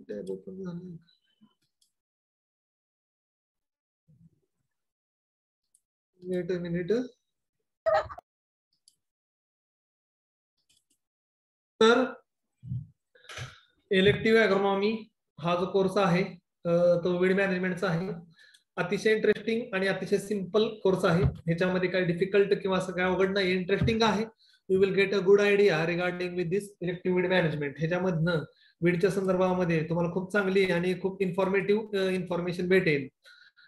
Tab open झालं. Weight a minute. तर elective agronomy हा जो कोर्स आहे तो वीड मॅनेजमेंटचा आहे. अतिशय इंटरेस्टिंग आणि अतिशय सिंपल कोर्स आहे. ह्याच्यामध्ये काही डिफिकल्ट किंवा असं काय अवघड नाही, इंटरेस्टिंग आहे. You will get a good idea regarding with this elective weed management. ह्याच्यामधनं वीडच्या संदर्भामध्ये तुम्हाला खूप चांगली आणि खूप इन्फॉर्मेटिव्ह इन्फॉर्मेशन भेटेल.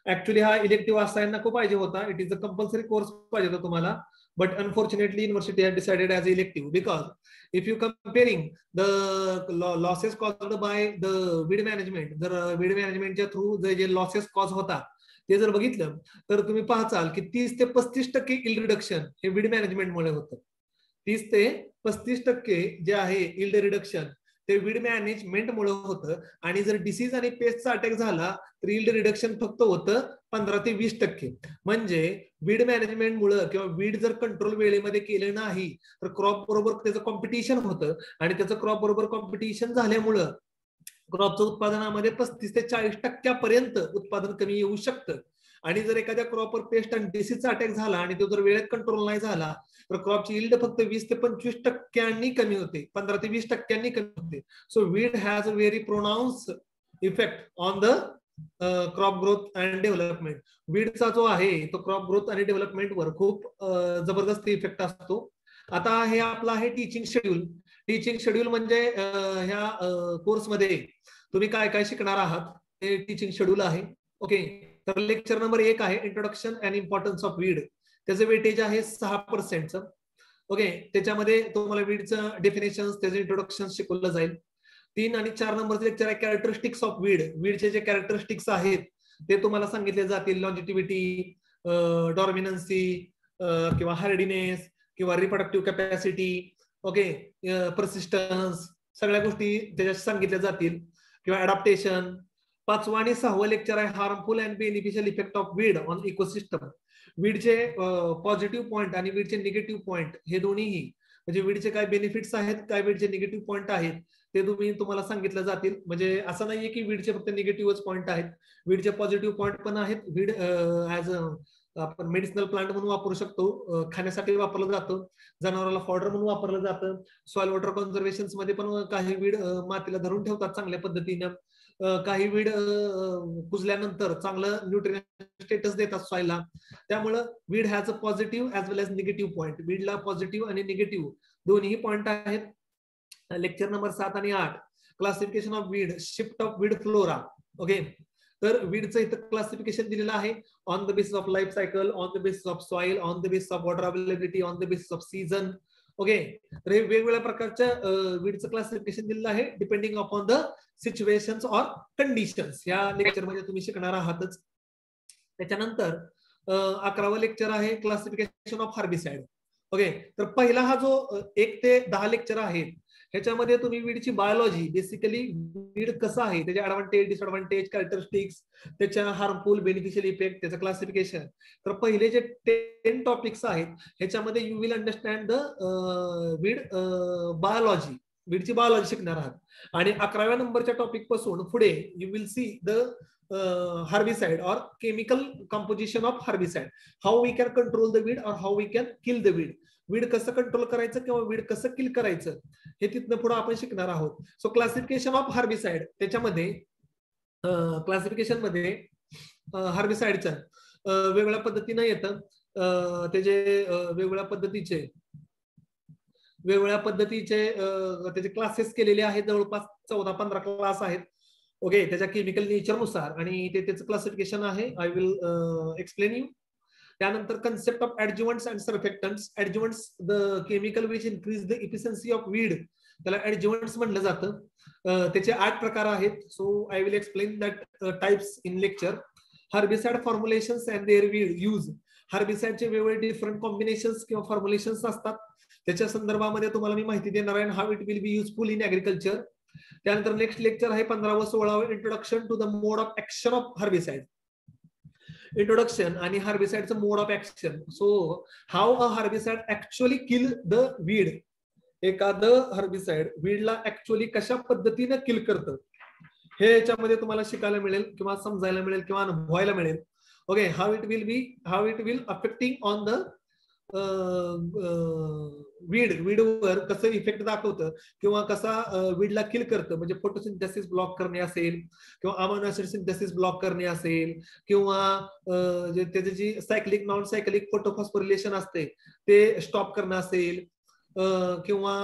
ऍक्च्युली हा इलेक्टिव्ह असायला नको पाहिजे होता. It is a compulsory course पाहिजे होता तुम्हाला. But unfortunately, university had decided as elective because if you comparing the losses caused by the weed management, जर weed managementच्या थ्रू जे लॉसेस कॉज होता ते जर बघितलं तर तुम्ही पाहचाल की 30 ते 35% इल्ड रिडक्शन हे वीड मॅनेजमेंटमुळे होतं. 30 ते 35% जे आहे इल्ड रिडक्शन ते वीड मॅनेजमेंटमुळे होतं. आणि जर डिसीज आणि पेस्टचा अटॅक झाला तर इल्ड रिडक्शन फक्त होतं 15 ते 20%. म्हणजे वीड मॅनेजमेंटमुळे किंवा वीड जर कंट्रोल वेळेमध्ये केलं नाही तर क्रॉप बरोबर त्याचं कॉम्पिटिशन होतं. आणि त्याचं क्रॉप बरोबर कॉम्पिटिशन झाल्यामुळं क्रॉपचं उत्पादनामध्ये 35 ते 40% उत्पादन कमी येऊ शकतं. आणि जर एखाद्या क्रॉपवर पेस्ट आणि डिसीजचा अटॅक झाला आणि तो जर वेळेत कंट्रोल नाही झाला तर क्रॉपची इल्ड फक्त 20 ते 25% कमी होते, 15 ते 20% कमी होते. So weed has a very pronounce effect on the crop growth and development. वीडचा जो आहे तो क्रॉप ग्रोथ आणि डेव्हलपमेंटवर खूप जबरदस्त इफेक्ट असतो. आता हे आपलं आहे टीचिंग शेड्यूल. टीचिंग शेड्यूल म्हणजे ह्या कोर्समध्ये तुम्ही काय काय शिकणार आहात हे टीचिंग शेड्यूल आहे. ओके, तर लेक्चर नंबर 1 आहे introduction and importance of weed. त्याचं वेटेज आहे 6%. ओके, त्याच्यामध्ये तुम्हाला वीडचं डेफिनेशन त्याचं इंट्रोडक्शन शिकवलं जाईल. 3 आणि 4 नंबरचं लेक्चर आहे कॅरेक्टरिस्टिक्स ऑफ वीड. वीडचे जे कॅरेक्टरिस्टिक्स आहेत ते तुम्हाला सांगितले जातील. लॉन्जिटिव्हिटी, डॉर्मिनन्सी किंवा हार्डीनेस किंवा रिप्रोडक्टिव्ह कॅपॅसिटी, ओके, परसिस्टन्स, सगळ्या गोष्टी त्याच्यात सांगितल्या जातील. किंवा अडॅप्टेशन. 5वं आणि 6वं लेक्चर आहे harmful and beneficial effect of weed on ecosystem. वीडचे पॉझिटिव्ह पॉईंट आणि वीडचे निगेटिव्ह पॉईंट हे दोन्हीही, म्हणजे वीडचे काय बेनिफिट्स आहेत, काय वीडचे निगेटिव्ह पॉईंट आहेत ते तुम्हाला सांगितलं जातील. म्हणजे असं नाहीये की वीडचे फक्त निगेटिव्हच पॉईंट आहेत, वीडचे पॉझिटिव्ह पॉईंट पण आहेत. वीड ऍज आपण मेडिसिनल प्लांट म्हणून वापरू शकतो, खाण्यासाठी वापरलं जातं, जनावराला फॉडर म्हणून वापरलं जातं. सॉइल वॉटर कन्झर्वेशन मध्ये पण काही वीड मातीला धरून ठेवतात चांगल्या पद्धतीनं. काही वीड कुजल्यानंतर चांगलं न्यूट्रिएंट स्टेटस देतात सॉइलला. त्यामुळं weed has a positive as well as negative point. वीडला पॉझिटिव्ह आणि निगेटिव्ह दोन्ही पॉईंट आहेत. लेक्चर नंबर 7 आणि 8 classification of weed, shift of weed flora. Okay, तर वीडचं इथं क्लासिफिकेशन दिलेलं आहे on the basis of life cycle, on the basis of soil, on the basis of water availability, on the basis of season. Okay, तर हे वेगवेगळ्या प्रकारच्या वीडचं क्लासिफिकेशन दिलेलं आहे depending upon the situations or conditions. या लेक्चर मध्ये तुम्ही शिकणार आहातच. त्याच्यानंतर 11वं लेक्चर आहे क्लासिफिकेशन ऑफ हार्बिसाइड. ओके, तर पहिला हा जो 1 ते 10 लेक्चर आहे ह्याच्यामध्ये तुम्ही वीडची बायोलॉजी, बेसिकली वीड कसं आहे, त्याचे ऍडव्हान्टेज, डिसएडव्हान्टेज, कॅरेक्टरिस्टिक्स, त्याच्या हार्मफुल बेनिफिशियल इफेक्ट, त्याचं क्लासिफिकेशन. तर पहिले जे 10 टॉपिक्स आहेत ह्याच्यामध्ये you will understand the weed biology, वीडची बायोलॉजी शिकणार आहात. आणि 11व्या नंबरच्या टॉपिक पासून पुढे you will see the herbicide or chemical composition of herbicide, how we can control the weed or how we can kill the weed. Weed कसं control करायचं किंवा वीड कसं किल करायचं हे तिथनं पुढे आपण शिकणार आहोत. सो क्लासिफिकेशन ऑफ हार्बिसाइड, त्याच्यामध्ये क्लासिफिकेशन मध्ये हार्बिसाइडचं वेगवेगळ्या पद्धतीनं येतं. त्याचे वेगवेगळ्या पद्धतीचे त्याचे क्लासेस केलेले आहेत, जवळपास 14-15 क्लास आहेत. ओके, त्याच्या केमिकल नेचरनुसार, आणि ते त्याचं क्लासिफिकेशन आहे. I will explain you. त्यानंतर concept of adjuvants and surfactants. Adjuvants the chemical which increase the efficiency of weed, त्याला ऍडज्युव्हंट्स म्हणलं जातं. त्याचे 8 प्रकार आहेत. So I will explain that types in lecture. Herbicide formulations and their use. हर्बिसाइडचे वेगवेगळे different combinations किंवा फॉर्म्युलेशन्स असतात, त्याच्या संदर्भामध्ये तुम्हाला मी माहिती देणार आहे. How it will be useful in agriculture. त्यानंतर नेक्स्ट लेक्चर आहे 15व-16व introduction to the mode of action of herbicide. Introduction आणि हर्बिसाइडचं mode of action. So how a herbicide actually kill the weed. एखादं हर्बिसाइड वीडला ऍक्च्युअली कशा पद्धतीने किल करतं हे याच्यामध्ये तुम्हाला शिकायला मिळेल किंवा समजायला मिळेल किंवा अनुभवायला मिळेल. Okay, how it will affecting on the वीडवर कसं इफेक्ट दाखवतं किंवा कसा वीडला किल करतं, म्हणजे फोटोसिंथेसिस ब्लॉक करणे असेल किंवा अमायनो ऍसिड सिंथेसिस ब्लॉक करणे असेल किंवा जे त्याची जी सायक्लिक नॉन सायक्लिक फोटोफॉस्फोरिलेशन असते ते स्टॉप करणं असेल किंवा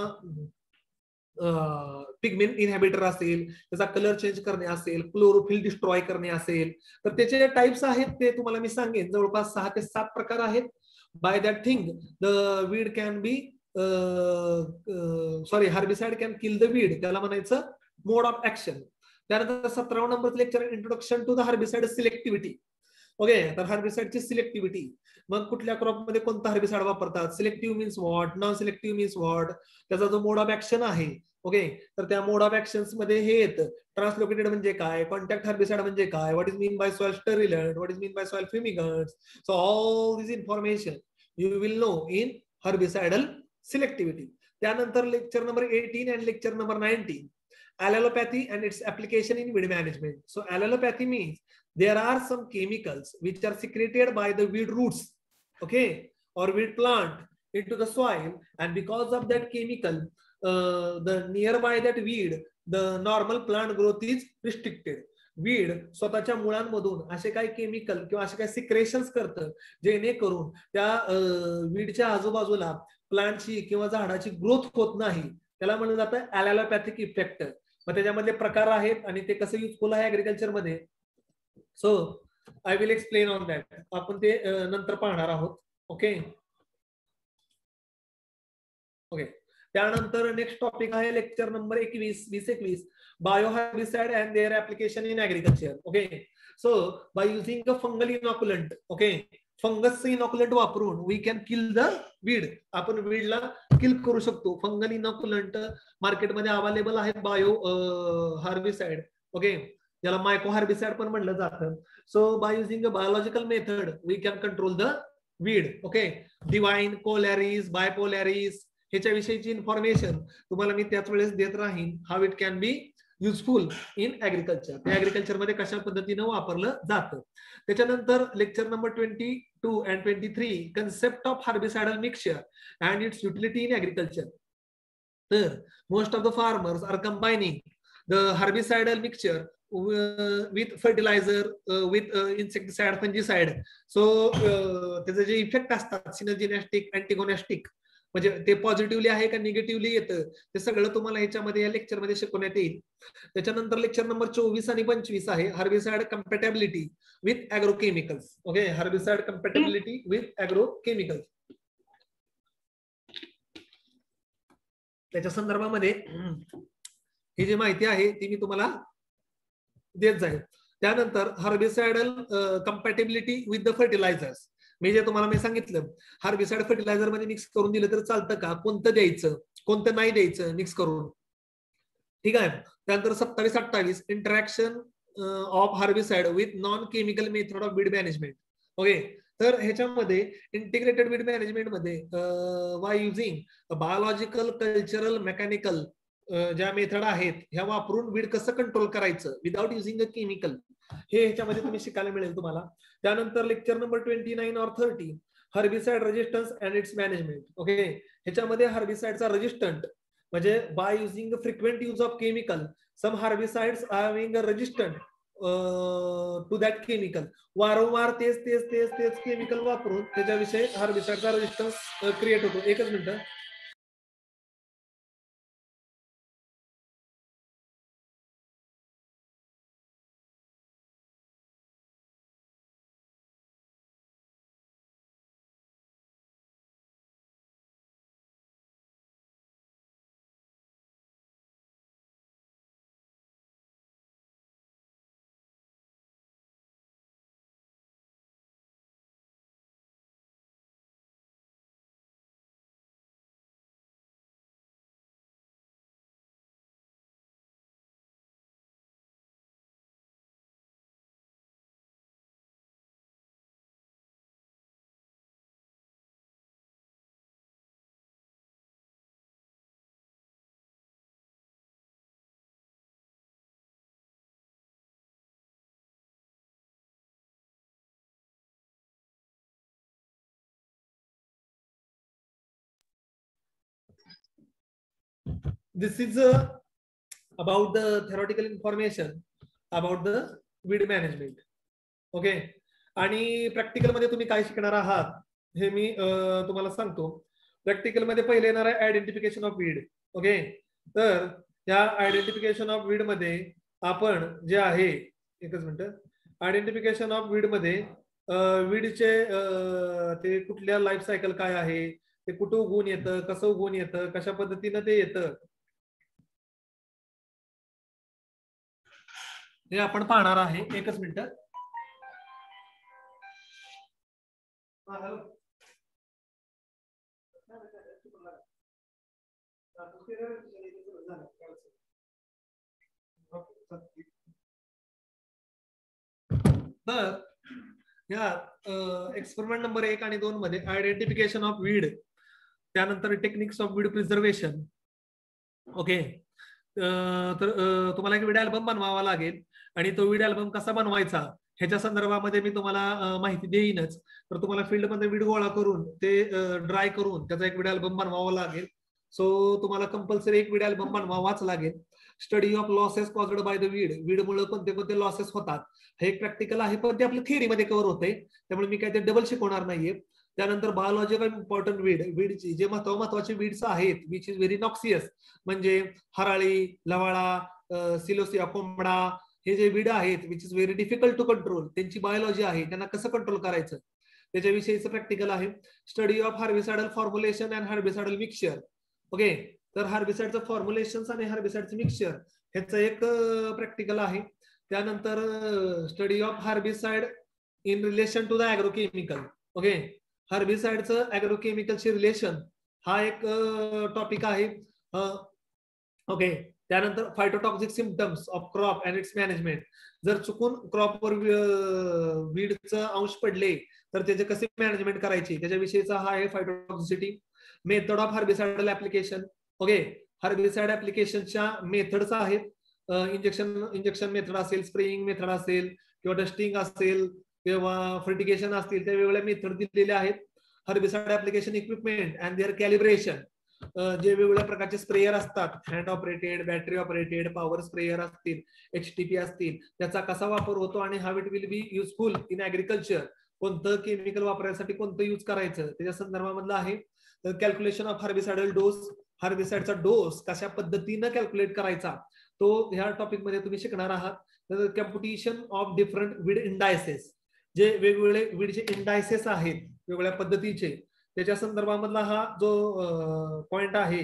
पिगमेंट इनहॅबिटर असेल, त्याचा कलर चेंज करणे असेल, क्लोरोफिल डिस्ट्रॉय करणे असेल, तर त्याचे टाइप्स आहेत ते तुम्हाला मी सांगेन. जवळपास 6 ते 7 प्रकार आहेत. By that thing the weed can be sorry herbicide can kill the weed, त्याला म्हणायचं मोड ऑफ ऍक्शन. त्यानंतर 17 number lecture introduction to the herbicide selectivity. Okay, तर हार्बिसाइडची सिलेक्टिव्हिटी, मग कुठल्या क्रॉप मध्ये कोणता हार्बिसाइड वापरतात, selective means what, non selective means what, त्याचा जो मोड ऑफ ऍक्शन आहे. ओके, तर त्या मोड ऑफ ऍक्शन्स मध्ये हे येतं. ट्रान्सलोकेटेड म्हणजे काय, कॉन्टॅक्ट हार्बिसाइड म्हणजे काय, what is mean by soil sterilant, what is mean by soil fumigants. So all this information you will know in herbicidal selectivity. त्यानंतर lecture number 18 and lecture number 19, allelopathy and its application in weed management. So allelopathy means there are some chemicals which are secreted by the weed roots, okay, or weed plant into the soil, and because of that chemical the nearby that weed, the normal plant growth is restricted. Weed स्वतःच्या मुळांमधून असे काही chemical किंवा असे काही सिक्रेशन्स करतं जेणेकरून त्या वीडच्या आजूबाजूला प्लांटची किंवा झाडाची ग्रोथ होत नाही. त्याला म्हणलं जातं ॲलॅलोपॅथिक इफेक्ट. मग त्याच्यामधले प्रकार आहेत आणि ते कसं युजफुल आहे ऍग्रिकल्चर मध्ये. So I will explain on that. आपण ते नंतर पाहणार आहोत. Okay okay. त्यानंतर नेक्स्ट टॉपिक आहे lecture number 21 bioherbicide and their application in agriculture. Okay, so by using a fungal inoculant, okay, fungus inoculant वापरून we can kill the weed. आपण वीडला किल करू शकतो. फंगल इनॉक्युलंट मार्केटमध्ये अवेलेबल आहेत, बायो हार्बिसाइड. ओके, याला मायको हार्बिसाइड पण म्हणलं जातं. So by using a biological method we can control the weed. Okay, Devine, Colaris, Bipolaris ह्याच्याविषयीची इन्फॉर्मेशन तुम्हाला मी त्याच वेळेस देत राहीन. How it can be useful in agriculture, ते ऍग्रिकल्चर मध्ये कशा पद्धतीनं वापरलं जातं. त्याच्यानंतर lecture number 22 and 23 concept of herbicidal mixture and its utility in agriculture. तर most of the farmers are combining the herbicidal mixture with fertilizer, with insecticide, fungicide. So त्याचे जे इफेक्ट असतात सिनर्जिनॅस्टिक, अँटिगोनॅस्टिक, म्हणजे ते पॉझिटिव्हली आहे का निगेटिव्हली येतं, ते सगळं तुम्हाला ह्याच्यामध्ये या लेक्चर मध्ये शिकवण्यात येईल. त्याच्यानंतर लेक्चर नंबर 24 आणि 25 आहे herbicide compatibility with agrochemicals. Okay, herbicide compatibility with agrochemicals. त्याच्या संदर्भामध्ये ही जी माहिती आहे ती मी तुम्हाला देत जाईल. त्यानंतर हार्बिसाइडल कम्पॅटेबिलिटी विथ द फर्टिलायझर्स, मी जे तुम्हाला मी सांगितलं हार्बिसाइड फर्टिलायझर मध्ये मिक्स करून दिलं तर चालतं का, कोणतं द्यायचं कोणतं नाही द्यायचं मिक्स करून, ठीक आहे. त्यानंतर 27-28 interaction of herbicide with non chemical method of weed management. Okay, तर ह्याच्यामध्ये इंटिग्रेटेड वीड मॅनेजमेंट मध्ये by using biological, cultural, mechanical ज्या मेथड आहेत ह्या वापरून वीड कसं कंट्रोल करायचं विदाउट युझिंग अ केमिकल, हे ह्याच्यामध्ये तुम्ही शिकायला मिळेल तुम्हाला. त्यानंतर lecture number 29 or 30 herbicide resistance and its management. Okay, ह्याच्यामध्ये हर्बिसाइडचा रेजिस्टंट म्हणजे by using frequent use of chemical some herbicides are having a resistant to that chemical. वारंवार तेच तेच तेच तेच केमिकल वापरून त्याच्याविषयी हार्बिसाइडचा रेजिस्टन्स क्रिएट होतो. एकच minute. This is about the theoretical information about the weed management. Okay. आणि प्रॅक्टिकल मध्ये तुम्ही काय शिकणार आहात हे मी तुम्हाला सांगतो. प्रॅक्टिकल मध्ये पहिले येणार आहे आयडेंटिफिकेशन ऑफ वीड. ओके. तर या आयडेंटिफिकेशन ऑफ वीड मध्ये आपण जे आहे, एकच मिनिट, आयडेंटिफिकेशन ऑफ वीड मध्ये वीडचे ते कुठल्या लाईफ सायकल काय आहे, ते कुठं उगवून येतं, कसं उगवून येतं, कशा पद्धतीनं ते येतं, हे आपण पाहणार आहे. एकच मिनिट. तर या एक्सपेरिमेंट नंबर 1 आणि 2 मध्ये आयडेंटिफिकेशन ऑफ वीड, त्यानंतर techniques of weed preservation. Okay. तर तुम्हाला एक वीड अल्बम बनवावा लागेल आणि तो वीड अल्बम कसा बनवायचा ह्याच्या संदर्भामध्ये मी तुम्हाला माहिती देईनच. तर तुम्हाला फील्डमध्ये वीड गोळा करून ते ड्राय करून त्याचा एक वीड अल्बम बनवावा लागेल. सो तुम्हाला कंपल्सरी एक वीड अल्बम बनवावाच लागेल. Study of losses caused by the weed, वीडमुळे कोणते कोणते लॉसेस होतात हे एक प्रॅक्टिकल आहे, पण ते आपल्या थिअरीमध्ये कव्हर होते, त्यामुळे मी काय ते डबल शिकवणार नाहीये. त्यानंतर बायोलॉजिकल इम्पॉर्टंट वीडची जे महत्वाचे वीड्स आहेत विच इज व्हेरी नॉक्सियस, म्हणजे हराळी, लवाळा, सिलोसिया, कोंबडा, हे जे वीड आहेत which is very difficult to control, त्यांची बायोलॉजी आहे, त्यांना कसं कंट्रोल करायचं त्याच्याविषयीचं प्रॅक्टिकल आहे. Study of herbicidal formulation and herbicidal mixture. Okay. तर हार्बिसाइडचं फॉर्म्युलेशन आणि हार्बिसाइडचं मिक्सचर ह्याचं एक प्रॅक्टिकल आहे. त्यानंतर study of herbicide in relation to the agrochemical. Okay. हार्बिसाइडचं ॲग्रोकेमिकलशी रिलेशन हा एक टॉपिक आहे. ओके. त्यानंतर phytotoxic symptoms of crop and its management, जर चुकून क्रॉपवर वीडचं अंश पडले तर त्याचे कसे मॅनेजमेंट करायचे त्याच्याविषयीचा हा आहे phytotoxicity. Method of herbicidal application. Okay. Herbicide ऍप्लिकेशनच्या मेथड्स आहेत. इंजेक्शन मेथड असेल, स्प्रेइंग मेथड असेल, किंवा डस्टिंग असेल, किंवा फर्टिगेशन असतील, त्या वेगवेगळ्या मेथड दिलेल्या आहेत. Herbicide application equipment and their calibration, जे वेगवेगळ्या प्रकारचे स्प्रेयर असतात, hand operated, battery operated, power sprayer असतील, HTP असतील, त्याचा कसा वापर होतो आणि how it will be useful in agriculture, कोणतं केमिकल वापरायसाठी कोणतं यूज करायचं त्याच्या संदर्भामधलं आहे. कॅल्क्युलेशन ऑफ हार्बिसाइडल डोस, हार्बिसाइडचा डोस कशा पद्धतीनं कॅल्क्युलेट करायचा तो ह्या टॉपिक मध्ये तुम्ही शिकणार आहात. कॅम्प्युटेशन ऑफ डिफरंट वीड इंडायसेस, जे वेगवेगळे वीडचे इंडायसेस आहेत वेगवेगळ्या पद्धतीचे, त्याच्या संदर्भामधला हा जो पॉइंट आहे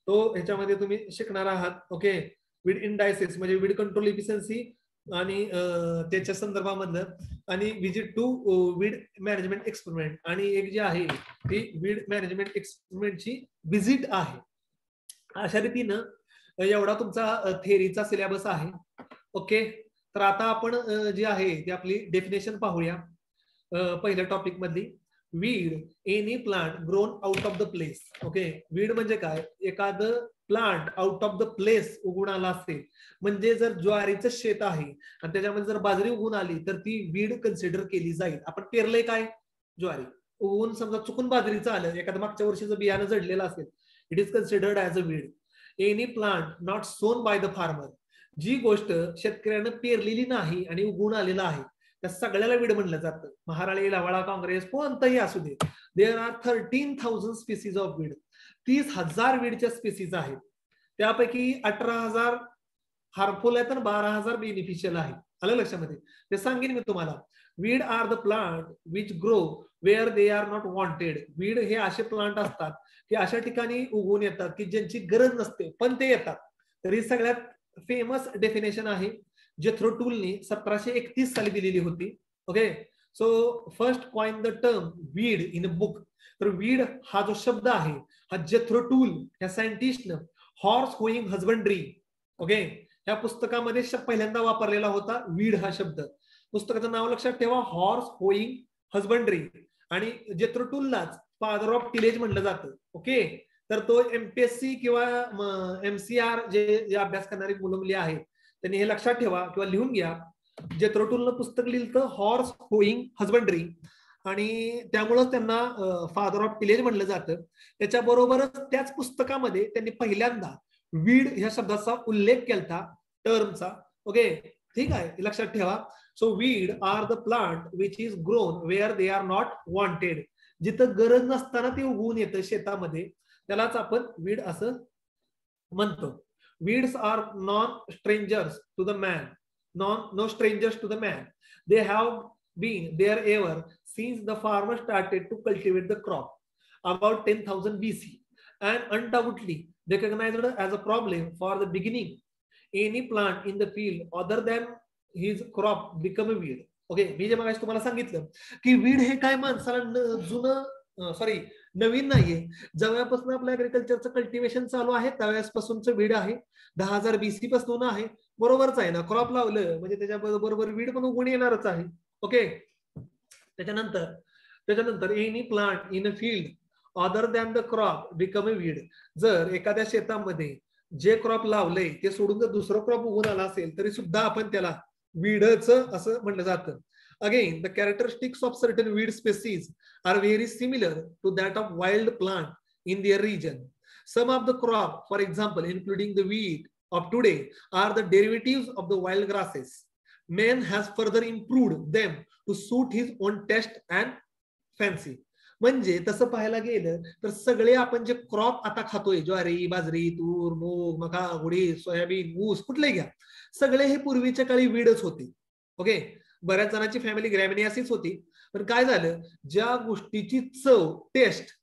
तो ह्याच्यामध्ये तुम्ही शिकणार आहात. ओके. वीड इंडायसेस म्हणजे वीड कंट्रोल इफिशियन्सी आणि त्याच्या संदर्भामधलं, आणि visit to weed management experiment, आणि एक जे आहे ती वीड मॅनेजमेंट एक्सपेरिमेंटची विजिट आहे. अशा रीतीनं एवढा तुमचा थेअरीचा सिलेबस आहे. ओके. तर आता आपण जी आहे ती आपली डेफिनेशन पाहूया. पहिल्या टॉपिक मधली, weed any plant grown out of the place. Okay. Weed म्हणजे काय, एखादं plant out of the place उगवून आला असेल, म्हणजे जर ज्वारीचं शेत आहे आणि त्याच्यामध्ये जर बाजरी उगवून आली तर ती वीड कन्सिडर केली जाईल. आपण पेरलंय काय, ज्वारी, उगवून समजा चुकून बाजरीचं आलं, एखादं मागच्या वर्षीचं बियाणं जडलेलं असेल, it is considered as a weed. Any plant not सोन बाय द फार्मर, जी गोष्ट शेतकऱ्यानं पेरलेली नाही आणि उगवून आलेला आहे त्या सगळ्याला वीड म्हणलं जातं. महाराळी, लवाळा, काँग्रेस, कोणतंही असू दे. There are 13,000 species of weed. 30,000 वीडच्या स्पीसीज आहेत. त्यापैकी 18,000 हार्मफुल आहेत आणि 12,000 बेनिफिशियल आहेत. आलं लक्षामध्ये, ते सांगेन मी तुम्हाला. Weed are the plant which grow where they are not wanted. Weed हे असे प्लांट असतात की अशा ठिकाणी उगवून येतात की ज्यांची गरज नसते पण ते येतात. तर ही सगळ्यात फेमस डेफिनेशन आहे जेथ्रो टूलनी 1731 साली दिलेली होती. Okay. So first coin the term weed in a book. तर वीड हा जो शब्द आहे हा जेथ्रो टूल या सायंटिस्टनं हॉर्स होईंग हजबंड्री, ओके, ह्या पुस्तकामध्ये पहिल्यांदा वापरलेला होता वीड हा शब्द. पुस्तकाचं नाव लक्षात ठेवा, हॉर्स होईंग हजबंड्री. आणि जेथ्रो टूललाच फादर ऑफ टिलेज म्हणलं जातं. ओके. तर तो MPSC किंवा MCR जे अभ्यास करणारी मुलं मुली आहेत त्यांनी हे लक्षात ठेवा किंवा लिहून घ्या. जेथ्रो टूलनं पुस्तक लिहिलं हॉर्स होईंग हजबंड्री, आणि त्यामुळं त्यांना फादर ऑफ टिलेज म्हणलं जातं. त्याच्याबरोबरच त्याच पुस्तकामध्ये त्यांनी पहिल्यांदा वीड ह्या शब्दाचा उल्लेख केलता टर्मचा. ओके, ठीक आहे, लक्षात ठेवा. So weed are the plant which is grown where they are not wanted. जिथं गरज नसताना ते उगवून येतं शेतामध्ये, त्यालाच आपण वीड असं म्हणतो. Weeds are non strangers to the man, no strangers to the man. They have been there ever since the farmer started to cultivate the crop about 10,000 BC and undoubtedly recognized as a problem for the beginning. Any plant in the field other than his crop become a weed. Okay, मी जे मगाशी तुम्हाला सांगितलं की weed हे काय माणसाला जुनं नवीन नाहीये. जेव्हापासून आपलं ऍग्रिकल्चरचं कल्टिवेशन चालू आहे त्यावेळेसपासूनचं वीड आहे. 10,000 BC पासून आहे. बरोबरच आहे ना, क्रॉप लावलं म्हणजे त्याच्या बरोबर वीड पण उगवून येणारच आहे. ओके, त्याच्यानंतर any plant in a field other than the crop become a weed. जर एखाद्या शेतामध्ये जे क्रॉप लावलंय ते सोडून जर दुसरं क्रॉप उगवून आला असेल तरी सुद्धा आपण त्याला वीडच असं म्हणलं जातं. Again, the characteristics of certain weed species are very similar to that of wild plant in their region. Some of the crop, for example, including the wheat of today, are the derivatives of the wild grasses. Man has further improved them to suit his own taste and fancy. म्हणजे तसं पाहायला गेलं तर सगळे आपण जे crop आता खातोय, ज्वारी, बाजरी, तूर, मूग, मका, उडीद, सोयाबीन, ऊस, कुठले घ्या, सगळे हे पूर्वीच्या काळी वीडच होते. ओके, बऱ्याच जणांची फॅमिली ग्रॅमिनियासिस होती. पण काय झालं, ज्या गोष्टीची चव, टेस्ट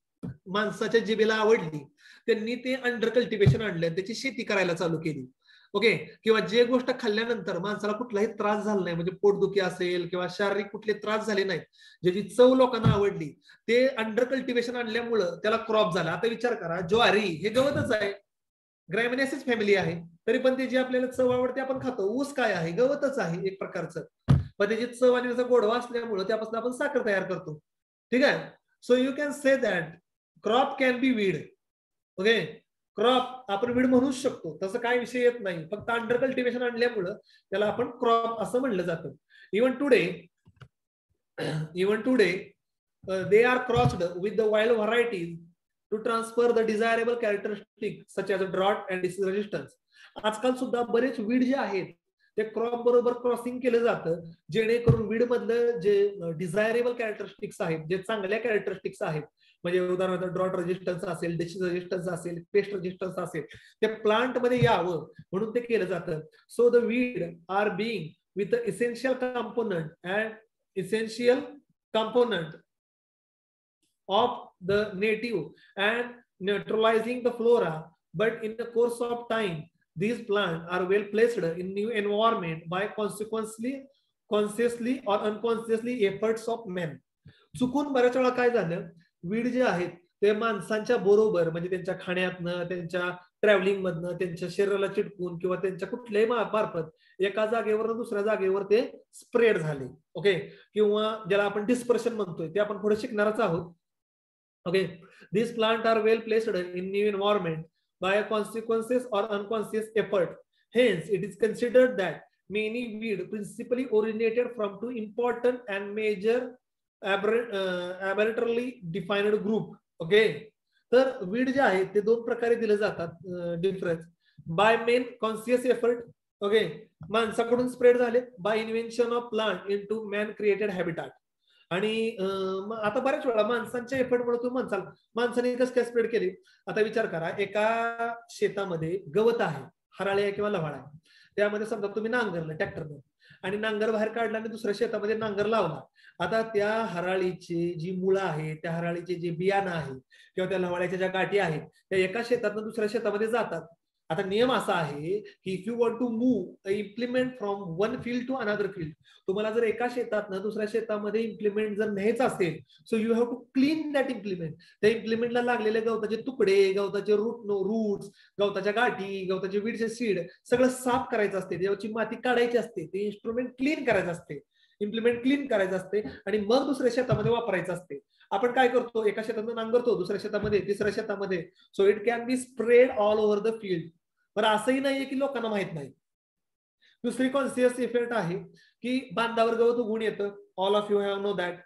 माणसाच्या जिभेला आवडली त्यांनी ते अंडर कल्टिवेशन आणलं, त्याची शेती करायला चालू केली. ओके, किंवा जे गोष्ट खाल्ल्यानंतर माणसाला कुठलाही त्रास झाला नाही, म्हणजे पोटदुखी असेल किंवा शारीरिक कुठले त्रास झाले नाहीत, ज्याची चव लोकांना आवडली, ते अंडर कल्टिवेशन आणल्यामुळं त्याला क्रॉप झाला. आता विचार करा, ज्वारी हे गवतच आहे, ग्रॅमिनियासिस फॅमिली आहे, तरी पण ते जे आपल्याला चव आवडते आपण खातो. ऊस काय आहे, गवतच आहे एक प्रकारचं, पण त्याची चव आणि त्याचा गोडवा असल्यामुळे त्यापासून आपण साखर तयार करतो. ठीक आहे, so you can say that crop can be weed. Okay, crop आपण वीड म्हणूच शकतो, तसं काय विषय येत नाही, फक्त अंडर कल्टिवेशन आणल्यामुळं त्याला आपण क्रॉप असं म्हणलं जातं. Even today they are crossed with the wild varieties to transfer the desirable characteristics such as drought and disease resistance. आजकाल सुद्धा बरेच वीड जे आहेत ते क्रॉप बरोबर क्रॉसिंग केलं जातं, जेणेकरून वीड मधलं जे डिझायरेबल कॅरेक्टरिस्टिक्स आहेत, जे चांगल्या कॅरेक्टरिस्टिक्स आहेत, म्हणजे उदाहरणार्थ ड्रॉट रेजिस्टन्स असेल, डिसीज रेजिस्टन्स असेल, पेस्ट रेजिस्टन्स असेल, ते प्लांट मध्ये यावं म्हणून ते केलं जातं. So the weed are being with essential component of the native and neutralizing the flora, but in the course of time these plants are well placed in new environment by consciously or unconsciously efforts of men. चुकून बऱ्याच वेळा काय झालं, weed जे आहेत ते माणसांच्या बरोबर, म्हणजे त्यांच्या खाण्यातनं, त्यांच्या ट्रॅव्हलिंग मधनं, त्यांच्या शरीराला चिटकून किंवा त्यांच्या कुठल्याही मार्फत एका जागेवर दुसऱ्या जागेवर ते स्प्रेड झाले. ओके, किंवा ज्याला आपण डिस्पर्शन म्हणतोय ते आपण पुढे शिकणारच आहोत. Okay, these plants are well placed in new environment by a consequences or unconscious effort. Hence, it is considered that many weed principally originated from two important and major arbitrarily defined group. Okay, तर weed जे आहे ते दोन प्रकारे दिले जातात. Difference by man conscious effort. Okay, माणसाकडून spread झाले by invention of plant into man created habitat. आणि आता बऱ्याच वेळा माणसांच्या एफर्टमुळे तुम्ही माणसाने कसं काय स्प्रेड केली. आता विचार करा, एका शेतामध्ये गवत आहे, हराळी आहे किंवा लव्हाळ आहे, त्यामध्ये समजा तुम्ही नांगरलं ट्रॅक्टरने आणि नांगर बाहेर काढला आणि दुसऱ्या शेतामध्ये नांगर लावला. आता त्या हराळीची जी मुळं आहे, त्या हराळीचे जे बियाणं आहे किंवा त्या लव्हाळ्याच्या ज्या गाठी आहेत त्या एका शेतातून दुसऱ्या शेतामध्ये जातात. आता नियम असा आहे की if you want to move implement from one field to another field, तुम्हाला जर एका शेतातनं दुसऱ्या शेतामध्ये इम्प्लिमेंट जर न्यायचं असेल, so you have to clean that implement. त्या इम्प्लिमेंटला लागलेले गवताचे तुकडे, गवताचे रूट्स, गवताच्या गाठी, गवताचे वीडचे सीड सगळं साफ करायचं असते, त्याची माती काढायची असते, ते इन्स्ट्रुमेंट क्लीन करायचं असते, इम्प्लिमेंट क्लीन करायचं असते आणि मग दुसऱ्या शेतामध्ये वापरायचं असते. आपण काय करतो, एका शेतातून नांगरतो, दुसऱ्या शेतामध्ये, तिसऱ्या शेतामध्ये, so it can be spread all over the field. पण असंही नाहीये की लोकांना माहित नाही. दुसरी कॉन्शियस इफेक्ट आहे की बांधावर गवत उगवून येतं. All of you have know that.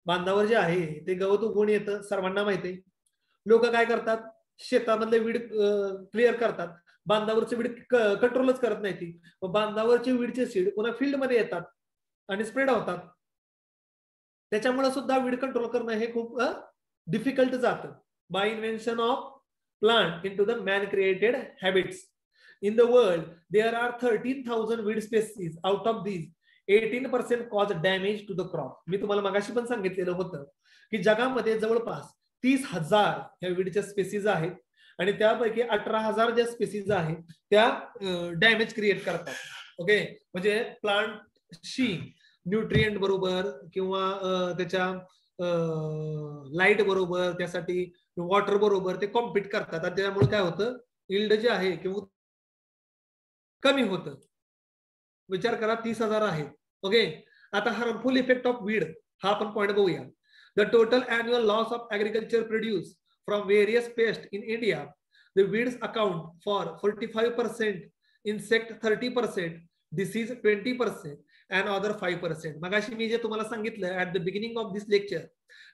बांधावर जे आहे ते गवत उगवून येतं, सर्वांना माहिती आहे. लोक काय करतात, शेतामधले वीड क्लिअर करतात, बांधावरची वीड कंट्रोलच करत नाही ती. बांधावरची वीडचे सीड पुन्हा फील्डमध्ये येतात आणि स्प्रेड होतात. त्याच्यामुळे सुद्धा वीड कंट्रोल करणं हे खूप डिफिकल्ट जातं. By invention of plant into the man created habits. In the world, there are 13,000 weed species. Out of these, 18% cause damage to the crop. मी तुम्हाला मगाशी पण सांगितलेलं होतं की जगामध्ये जवळपास 30,000 ह्या वीडच्या स्पेसीज आहेत आणि त्यापैकी 18,000 ज्या स्पेसीज आहेत त्या डॅमेज क्रिएट करतात. ओके, म्हणजे प्लांटशी न्यूट्रिएंट बरोबर किंवा त्याच्या लाईट बरोबर, त्यासाठी वॉटर बरोबर ते कॉम्पिट करतात आणि त्यामुळे काय होतं, इल्ड जे आहे किंवा कमी होतं. विचार करा 30,000 आहेत. ओके, आता हार्मफुल इफेक्ट ऑफ वीड हा आपण पॉइंट बघूया. The total annual loss of agriculture produce from various paste in India, the weeds account for 45%, insect 30%, disease 20% and other 5%. मगाशी मी जे तुम्हाला सांगितलं at the beginning of this lecture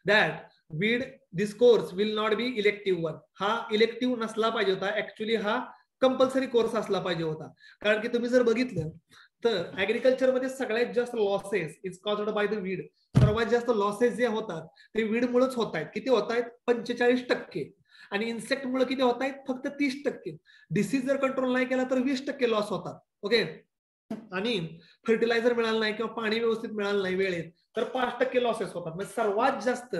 that weed this course will not be elective one. हा elective नसला पाहिजे होता, actually हा compulsory course असला पाहिजे होता. कारण की तुम्ही जर बघितलं तर ऍग्रिकल्चर मध्ये सगळ्यात जास्त losses is caused by the weed. सर्वात जास्त लॉसेस जे होतात ते वीड मुळेच होत आहेत. किती होत आहेत? 45%. आणि इन्सेक्ट मुळे किती होत आहेत? फक्त 30%. डिसीज जर कंट्रोल नाही केला तर 20% लॉस होतात. ओके, आणि फर्टिलायझर मिळालं नाही किंवा पाणी व्यवस्थित मिळालं नाही वेळेत तर 5% लॉसेस होतात. म्हणजे सर्वात जास्त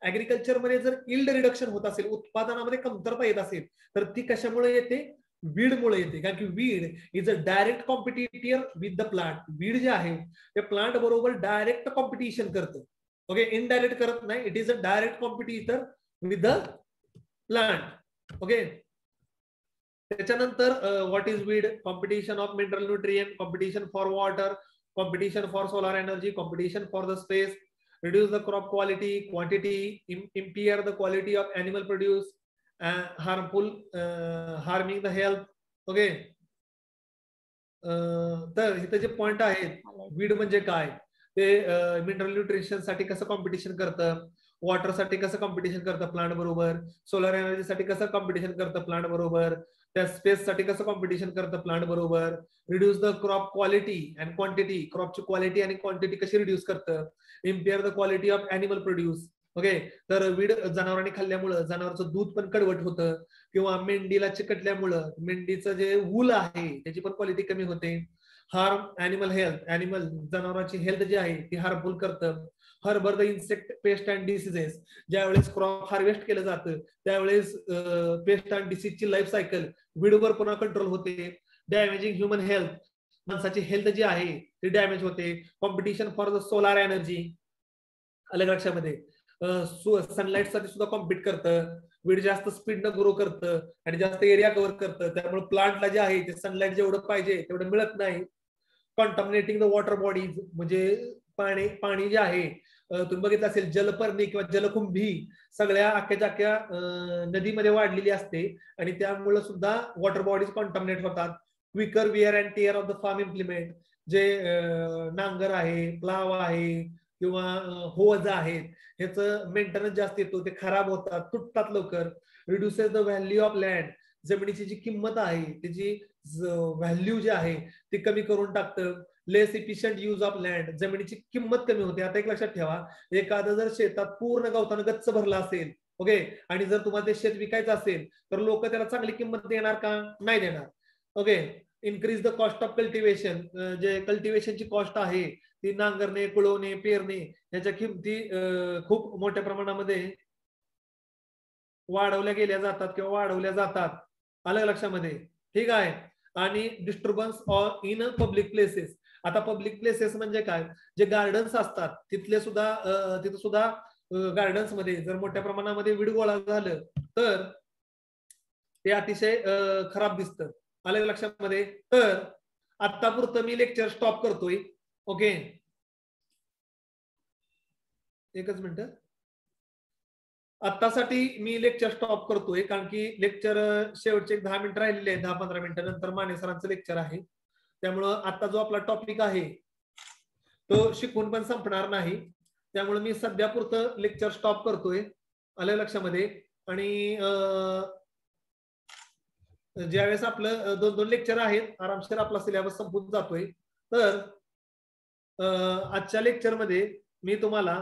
ऍग्रिकल्चर मध्ये जर इल्ड रिडक्शन होत असेल, उत्पादनामध्ये कमतरता येत असेल तर ती कशामुळे येते? वीड मुळे येते. कारण की weed is a direct competitor with the plant. Weed जे आहे ते प्लांट बरोबर डायरेक्ट कॉम्पिटिशन करतं. ओके, इनडायरेक्ट करत नाही. It is a direct competitor with the plant. Okay, त्याच्यानंतर what is weed? Competition of mineral nutrient, competition for water, competition for solar energy, competition for the space, reduce the crop quality, quantity, impair the quality of animal produce, harming the health. Okay, तर इथे जे point आहेत, weed म्हणजे काय ते mineral nutrition साठी कसं competition करतं, वॉटर साठी कसं कॉम्पिटिशन करतं प्लांट बरोबर, सोलर एनर्जी साठी कसं कॉम्पिटिशन करतं प्लांट बरोबर, त्या स्पेस साठी कसं कॉम्पिटिशन करतं प्लांट बरोबर, reduce the crop quality and quantity, क्रॉपची क्वालिटी आणि क्वांटिटी कशी रिड्यूस करतं, impair the quality of animal produce. Okay, तर वीड जनावरांनी खाल्ल्यामुळं जनावरचं दूध पण कडवट होतं किंवा मेंढीला चिकटल्यामुळं मेंढीचं जे वूल आहे त्याची पण क्वालिटी कमी होते. हार्म अॅनिमल हेल्थ, अॅनिमल जनावरांची हेल्थ जी आहे ती हार्मफुल करतं. Harbour the insect pest and diseases, ज्यावेळेस क्रॉप हार्वेस्ट केलं जातं त्यावेळेस पेस्ट अँड डिसीजची लाईफ सायकल वीडवर पुन्हा कंट्रोल होते. डॅमेजिंग ह्युमन हेल्थ, माणसाची हेल्थ जी आहे ती डॅमेज होते. Competition for the solar energy, अलग लक्षामध्ये सनलाईट साठी सुद्धा कॉम्पिट करतं. वीड जास्त स्पीडनं ग्रो करतं आणि जास्त एरिया कव्हर करतं, त्यामुळे प्लांटला जे आहे ते सनलाईट जेवढं पाहिजे तेवढं मिळत नाही. कॉन्टॅमिनेटिंग द वॉटर बॉडीज, म्हणजे पाणी जे आहे तुम्ही बघितलं असेल जलपर्णी किंवा जलकुंभी सगळ्या अख्ख्या नदीमध्ये वाढलेली असते आणि त्यामुळे सुद्धा वॉटर बॉडीज कॉन्टॅमिनेट होतात. Quicker wear and tear of the farm implement, जे नांगर आहे, प्लाव आहे किंवा होज आहेत ह्याचं मेंटेनन्स जास्त येतो, ते खराब होतात, तुटतात लवकर. Reduces the value of land, जमिनीची जी किंमत आहे त्याची व्हॅल्यू जी आहे ती कमी करून टाकतं. लेस इफिशियंट यूज ऑफ लँड, जमिनीची किंमत कमी होते. आता एक लक्षात ठेवा, एखादं जर शेतात पूर्ण गवतानं गच्च भरला असेल, ओके, आणि जर तुम्हाला ते शेत विकायचं असेल तर लोक त्याला चांगली किंमत देणार का? नाही देणार. Okay, increase the cost of cultivation, जे कल्टिवेशनची कॉस्ट आहे ती नांगरणे, कुळवणे, पेरणे याच्या किमती खूप मोठ्या प्रमाणामध्ये वाढवल्या गेल्या जातात किंवा वाढवल्या जातात. आलं लक्षामध्ये? ठीक आहे. आणि डिस्टर्बन्स इन पब्लिक प्लेसेस, आता पब्लिक प्लेसेस म्हणजे काय? जे गार्डन्स असतात तिथले सुद्धा तिथे सुद्धा गार्डन्स मध्ये जर मोठ्या प्रमाणामध्ये वीड गोळा झालं तर ते अतिशय खराब दिसतं. आलं लक्षामध्ये? तर आत्तापुरतं मी लेक्चर स्टॉप करतोय. ओके, एकच मिनिट, आत्तासाठी मी लेक्चर स्टॉप करतोय कारण की लेक्चर शेवटचे 10 मिनिटं राहिलेले आहे, 10-15 मिनिटं नंतर माने सरांचं लेक्चर आहे. त्यामुळं आता जो आपला टॉपिक आहे तो शिकून पण संपणार नाही, त्यामुळे मी सध्या पुरतं लेक्चर स्टॉप करतोय. आलं लक्षामध्ये? आणि ज्यावेळेस आपलं 2-2 लेक्चर आहेत, आरामशीर आपला सिलेबस संपून जातोय. तर आजच्या लेक्चरमध्ये मी तुम्हाला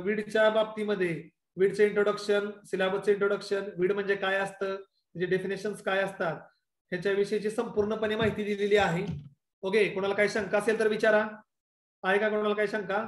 वीडच्या बाबतीमध्ये वीडचे इंट्रोडक्शन, सिलेबसचे इंट्रोडक्शन, वीड म्हणजे काय असतं, त्याचे डेफिनेशन्स काय असतात, ह्याच्याविषयीची संपूर्णपणे माहिती दिलेली आहे. ओके, कोणाला काही शंका असेल तर विचारा. आहे का कोणाला काही शंका?